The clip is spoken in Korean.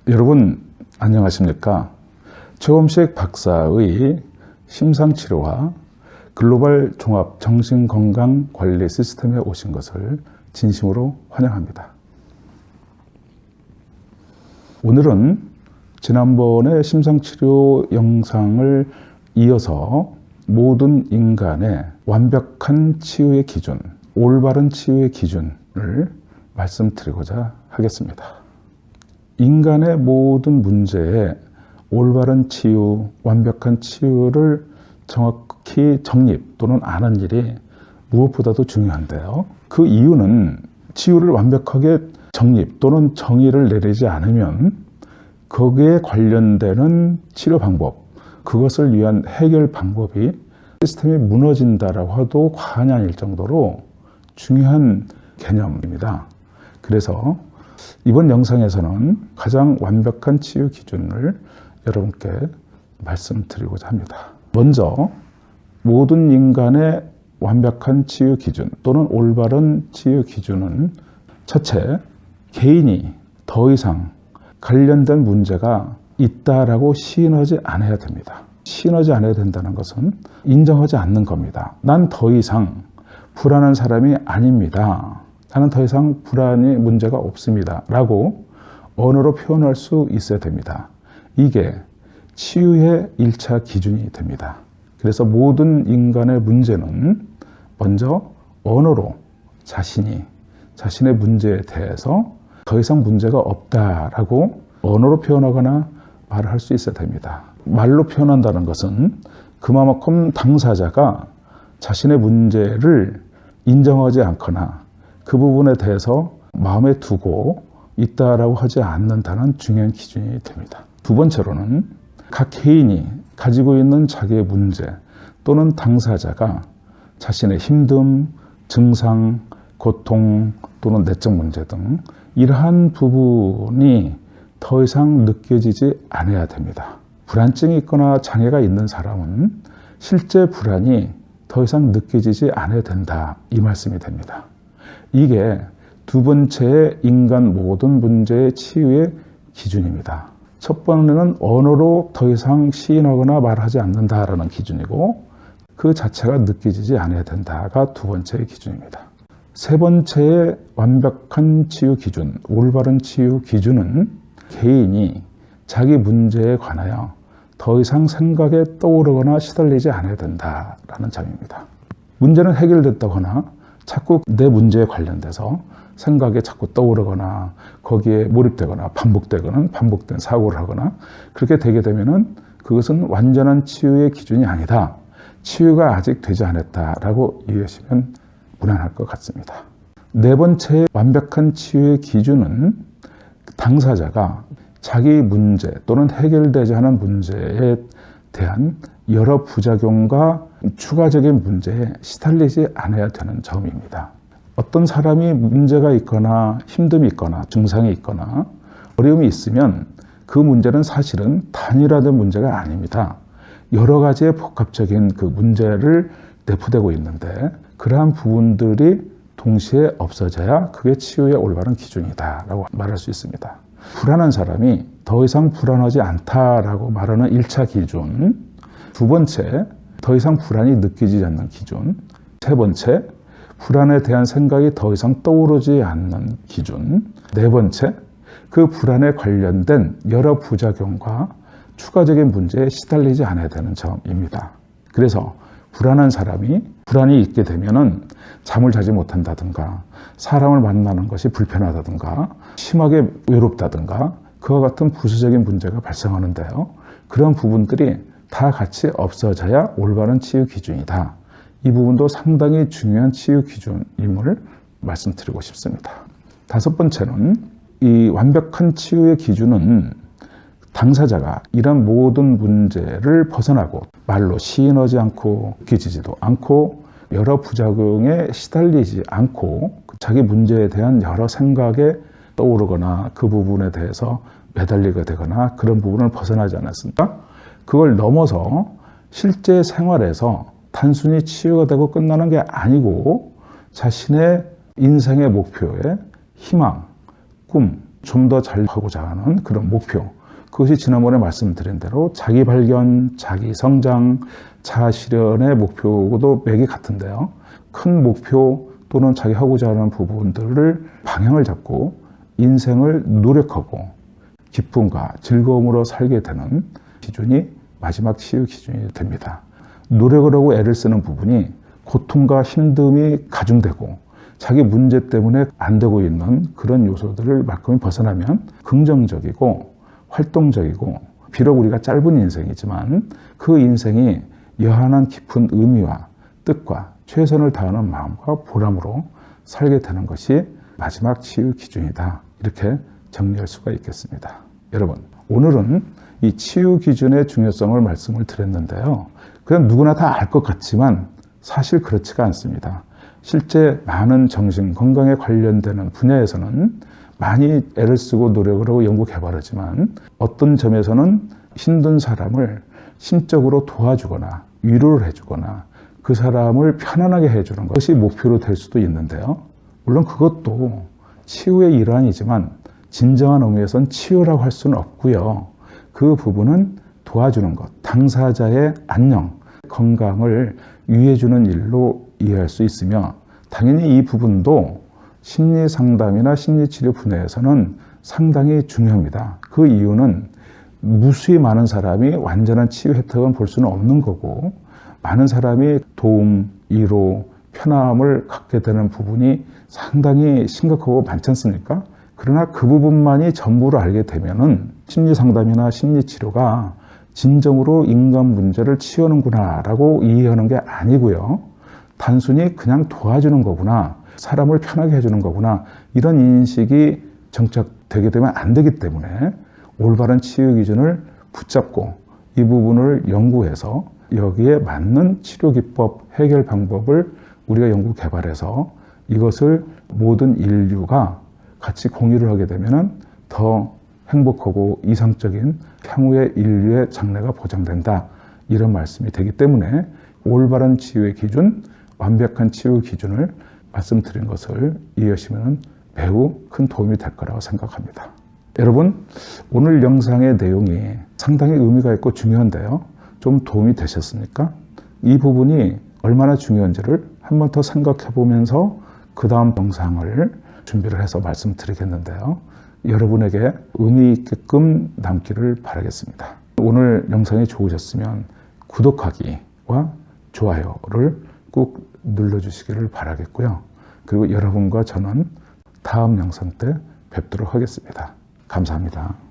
여러분 안녕하십니까? 최범식 박사의 심상치료와 글로벌 종합 정신건강관리 시스템에 오신 것을 진심으로 환영합니다. 오늘은 지난번에 심상치료 영상을 이어서 모든 인간의 완벽한 치유의 기준, 올바른 치유의 기준을 말씀드리고자 하겠습니다. 인간의 모든 문제에 올바른 치유, 완벽한 치유를 정확히 정립 또는 아는 일이 무엇보다도 중요한데요. 그 이유는 치유를 완벽하게 정립 또는 정의를 내리지 않으면 거기에 관련되는 치료 방법, 그것을 위한 해결 방법이 시스템이 무너진다라고 해도 과언이 아닐 정도로 중요한 개념입니다. 그래서 이번 영상에서는 가장 완벽한 치유 기준을 여러분께 말씀드리고자 합니다. 먼저 모든 인간의 완벽한 치유 기준 또는 올바른 치유 기준은 첫째, 개인이 더 이상 관련된 문제가 있다라고 시인하지 않아야 됩니다. 시인하지 않아야 된다는 것은 인정하지 않는 겁니다. 난 더 이상 불안한 사람이 아닙니다. 나는 더 이상 불안이 문제가 없습니다. 라고 언어로 표현할 수 있어야 됩니다. 이게 치유의 1차 기준이 됩니다. 그래서 모든 인간의 문제는 먼저 언어로 자신의 문제에 대해서 더 이상 문제가 없다라고 언어로 표현하거나 말을 할 수 있어야 됩니다. 말로 표현한다는 것은 그만큼 당사자가 자신의 문제를 인정하지 않거나 그 부분에 대해서 마음에 두고 있다라고 하지 않는다는 중요한 기준이 됩니다. 두 번째로는 각 개인이 가지고 있는 자기의 문제 또는 당사자가 자신의 힘듦, 증상, 고통 또는 내적 문제 등 이러한 부분이 더 이상 느껴지지 않아야 됩니다. 불안증이 있거나 장애가 있는 사람은 실제 불안이 더 이상 느껴지지 않아야 된다, 이 말씀이 됩니다. 이게 두 번째의 인간 모든 문제의 치유의 기준입니다. 첫 번째는 언어로 더 이상 시인하거나 말하지 않는다라는 기준이고 그 자체가 느껴지지 않아야 된다가 두 번째의 기준입니다. 세 번째의 완벽한 치유 기준, 올바른 치유 기준은 개인이 자기 문제에 관하여 더 이상 생각에 떠오르거나 시달리지 않아야 된다라는 점입니다. 문제는 해결됐다거나 자꾸 내 문제에 관련돼서 생각에 자꾸 떠오르거나 거기에 몰입되거나 반복된 사고를 하거나 그렇게 되게 되면은 그것은 완전한 치유의 기준이 아니다. 치유가 아직 되지 않았다라고 이해하시면 무난할 것 같습니다. 네 번째 완벽한 치유의 기준은 당사자가 자기 문제 또는 해결되지 않은 문제에 대한 여러 부작용과 추가적인 문제에 시달리지 않아야 되는 점입니다. 어떤 사람이 문제가 있거나 힘듦이 있거나 증상이 있거나 어려움이 있으면 그 문제는 사실은 단일화된 문제가 아닙니다. 여러 가지의 복합적인 그 문제를 내포되고 있는데 그러한 부분들이 동시에 없어져야 그게 치유의 올바른 기준이다라고 말할 수 있습니다. 불안한 사람이 더 이상 불안하지 않다라고 말하는 1차 기준, 두 번째, 더 이상 불안이 느껴지지 않는 기준, 세 번째, 불안에 대한 생각이 더 이상 떠오르지 않는 기준, 네 번째, 그 불안에 관련된 여러 부작용과 추가적인 문제에 시달리지 않아야 되는 점입니다. 그래서 불안한 사람이 불안이 있게 되면은 잠을 자지 못한다든가 사람을 만나는 것이 불편하다든가 심하게 외롭다든가 그와 같은 부수적인 문제가 발생하는데요. 그런 부분들이 다 같이 없어져야 올바른 치유 기준이다. 이 부분도 상당히 중요한 치유 기준임을 말씀드리고 싶습니다. 다섯 번째는 이 완벽한 치유의 기준은 당사자가 이런 모든 문제를 벗어나고 말로 시인하지 않고 느껴지지도 않고 여러 부작용에 시달리지 않고 자기 문제에 대한 여러 생각에 떠오르거나 그 부분에 대해서 매달리게 되거나 그런 부분을 벗어나지 않았습니까? 그걸 넘어서 실제 생활에서 단순히 치유가 되고 끝나는 게 아니고 자신의 인생의 목표에 희망, 꿈, 좀 더 잘하고자 하는 그런 목표, 그것이 지난번에 말씀드린 대로 자기 발견, 자기 성장, 자아 실현의 목표도 맥이 같은데요. 큰 목표 또는 자기 하고자 하는 부분들을 방향을 잡고 인생을 노력하고 기쁨과 즐거움으로 살게 되는 기준이 마지막 치유 기준이 됩니다. 노력을 하고 애를 쓰는 부분이 고통과 힘듦이 가중되고 자기 문제 때문에 안 되고 있는 그런 요소들을 말끔히 벗어나면 긍정적이고 활동적이고, 비록 우리가 짧은 인생이지만 그 인생이 여한한 깊은 의미와 뜻과 최선을 다하는 마음과 보람으로 살게 되는 것이 마지막 치유 기준이다. 이렇게 정리할 수가 있겠습니다. 여러분, 오늘은 이 치유 기준의 중요성을 말씀을 드렸는데요. 그냥 누구나 다 알 것 같지만 사실 그렇지가 않습니다. 실제 많은 정신 건강에 관련되는 분야에서는 많이 애를 쓰고 노력을 하고 연구 개발하지만 어떤 점에서는 힘든 사람을 심적으로 도와주거나 위로를 해주거나 그 사람을 편안하게 해주는 것이 목표로 될 수도 있는데요. 물론 그것도 치유의 일환이지만 진정한 의미에서는 치유라고 할 수는 없고요. 그 부분은 도와주는 것, 당사자의 안녕, 건강을 위해주는 일로 이해할 수 있으며, 당연히 이 부분도 심리 상담이나 심리치료 분야에서는 상당히 중요합니다. 그 이유는 무수히 많은 사람이 완전한 치유 혜택은 볼 수는 없는 거고, 많은 사람이 도움, 위로, 편함을 갖게 되는 부분이 상당히 심각하고 많지 않습니까? 그러나 그 부분만이 전부를 알게 되면은 심리 상담이나 심리 치료가 진정으로 인간 문제를 치유하는구나 라고 이해하는 게 아니고요. 단순히 그냥 도와주는 거구나, 사람을 편하게 해주는 거구나, 이런 인식이 정착되게 되면 안 되기 때문에 올바른 치유 기준을 붙잡고 이 부분을 연구해서 여기에 맞는 치료 기법, 해결 방법을 우리가 연구 개발해서 이것을 모든 인류가 같이 공유를 하게 되면 더 행복하고 이상적인 향후의 인류의 장래가 보장된다, 이런 말씀이 되기 때문에 올바른 치유의 기준, 완벽한 치유 기준을 말씀드린 것을 이해하시면 매우 큰 도움이 될 거라고 생각합니다. 여러분, 오늘 영상의 내용이 상당히 의미가 있고 중요한데요. 좀 도움이 되셨습니까? 이 부분이 얼마나 중요한지를 한 번 더 생각해 보면서 그 다음 영상을 준비를 해서 말씀드리겠는데요. 여러분에게 의미 있게끔 남기를 바라겠습니다. 오늘 영상이 좋으셨으면 구독하기와 좋아요를 꼭 눌러주시기를 바라겠고요. 그리고 여러분과 저는 다음 영상 때 뵙도록 하겠습니다. 감사합니다.